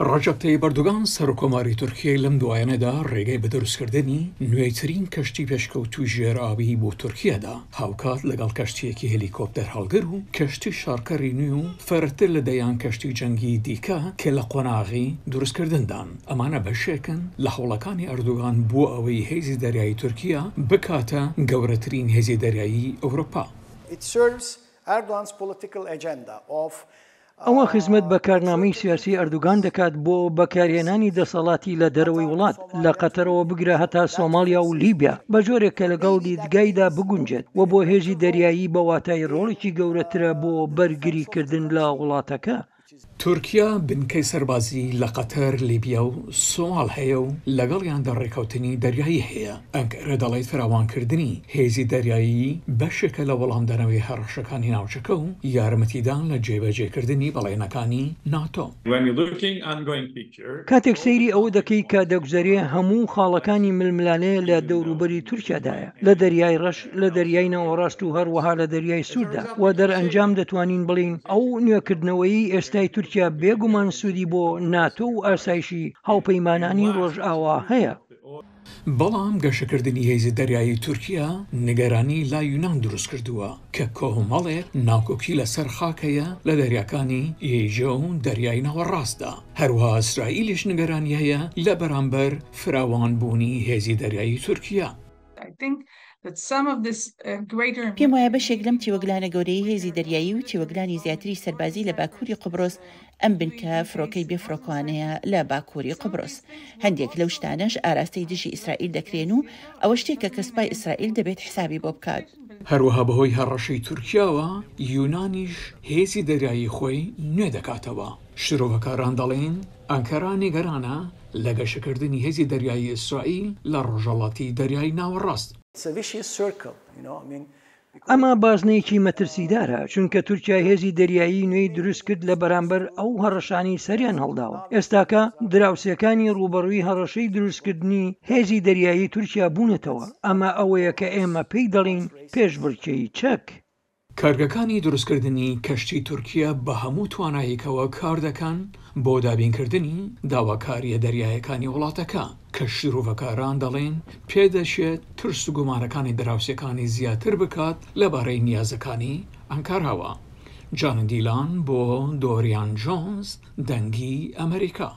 ڕەجەب تەیب ئەردوغان سەرۆکۆماری تورکیای لەم دوایانەدا ڕێگەی بە دروستکردنی نوێترین کەشتی پێشکەوتووی ژێرئاوی بۆ تورکیادا هاوکات لەگەڵ کەشتیەکی هێلیکۆپتەر هەڵگر و کەشتی شارکەری نوێ و فەرتر لە دەیان کەشتی جەنگی دیکە کە لە قۆناغی دروستکردندان. ئەمانە بەشێکن لە هەوڵەکانی ئەردوغان بۆ ئەوەی هێزی دەریایی تورکیا بکاتە گەورەترین هێزی دەریایی ئەوروپا. ئەوە خزمەت بە کارنامەی سیاسی ئەردوغان دەکات بۆ بەکارهێنانی دەسەڵاتی لە دەرەوەی وڵات لە قەتەرەوە بگرە هەتا سۆمالیا و لیبیا بە جۆرێک کە لەگەڵ دیدگایدا بگونجێت و بۆ هێزی دەریایی بە واتای ڕۆڵێکی گەورەترە بۆ بەرگریکردن لە وڵاتەکە. تورکیا بنکەی سەربازی لە قەتەر، لیبیا و سۆمال هەیە و لەگەڵیاندا ڕێکەوتنی دەریایی هەیە. ئەنکەرە دەڵێت فراوانکردنی هێزی دەریایی بەشێکە لە وەڵامدانەوەی هەڕەشەکانی ناوچەکە و یارمەتیدان لە جێبەجێکردنی بەڵێنەکانی ناتۆ. کاتێک سەیری ئەوە دەکەی کە دەگوزارێ هەموو خاڵەکانی ململانەیە لە دەوروبەری تورکیادایە، لە دەریای ڕەش، لە دەریای ناوەڕاست و هەروەها لە دەریای سووردا و دەرئەنجام دەتوانین بڵین ئەو نوێکردنەوەی ئێستای تورکیا بێگومان سوودی بۆ ناتۆ و ئاسایشی هاوپەیمانانی ڕۆژئاوا هەیە. بەڵام گەشەکردنی هێزی دەریایی تورکیا نیگەرانی لا یونان دروست کردووە کە کۆمەڵێک ناوکۆکی لەسەر خاکەیە لە دەریاکانی ئێژە و دەریای ناوەڕاستدا. هەروەها ئیسرائیلیش نیگەرانی هەیە لە بەرامبەر فراوانبوونی هێزی دەریایی تورکیا. پێم وایە بەشێک لەم تیوەگلانە گەورەی هێزی دەریایی و تیوەگلانی زیاتری سەربازی لە باکووری قوبرۆس ئەم بنکە فڕۆکەی بێفڕۆکوانەیە لە باکووری قوبرۆس. هەندێک لەو شتانەش ئاراستەی دژی ئیسرائیل دەکرێن و ئەوە شتێکە کە سوپای ئیسرائیل دەبێت حسابی بۆ بکات. هەروەها بەهۆی هەڕەشەی تورکیاوە یونانیش هێزی دەریایی خۆی نوێ دەکاتەوە. شرۆڤەکاران دەڵێن ئەنکەرا نیگەرانە لە گەشەکردنی هێزی دەریایی ئیسرائیل لە ڕۆژهەڵاتی دەریای ناوەڕاست. ئەمە بازنەیەکی مەترسیدارە چونکە تورکیا هێزی دەریایی نوێی دروست کرد لە بەرامبەر ئەو هەڕەشانی سەریان هەڵداوە. ئێستاکە دراوسەکانی ڕوبەڕووی هەڕەشەی دروستکردنی هێزی دەریایی تورکیا بوونێتەوە. ئەمە ئەوەیە کە ئێمە پێی دەڵین پێشبڕکێی چەک. کارگەکانی دروستکردنی کەشتی تورکیا بە هەموو تواناییکەوە کار دەکەن بۆ دابینکردنی داواکاریە دەریایەکانی وڵاتەکە کە شرۆڤەکاران دەڵێن پێدەچێت ترس و گومانەکانی دراوسەکانی زیاتر بکات لەبارەی نیازەکانی ئەنکاراوە. جان دیلان بۆ دۆریان جۆنز، دەنگی ئەمریکا.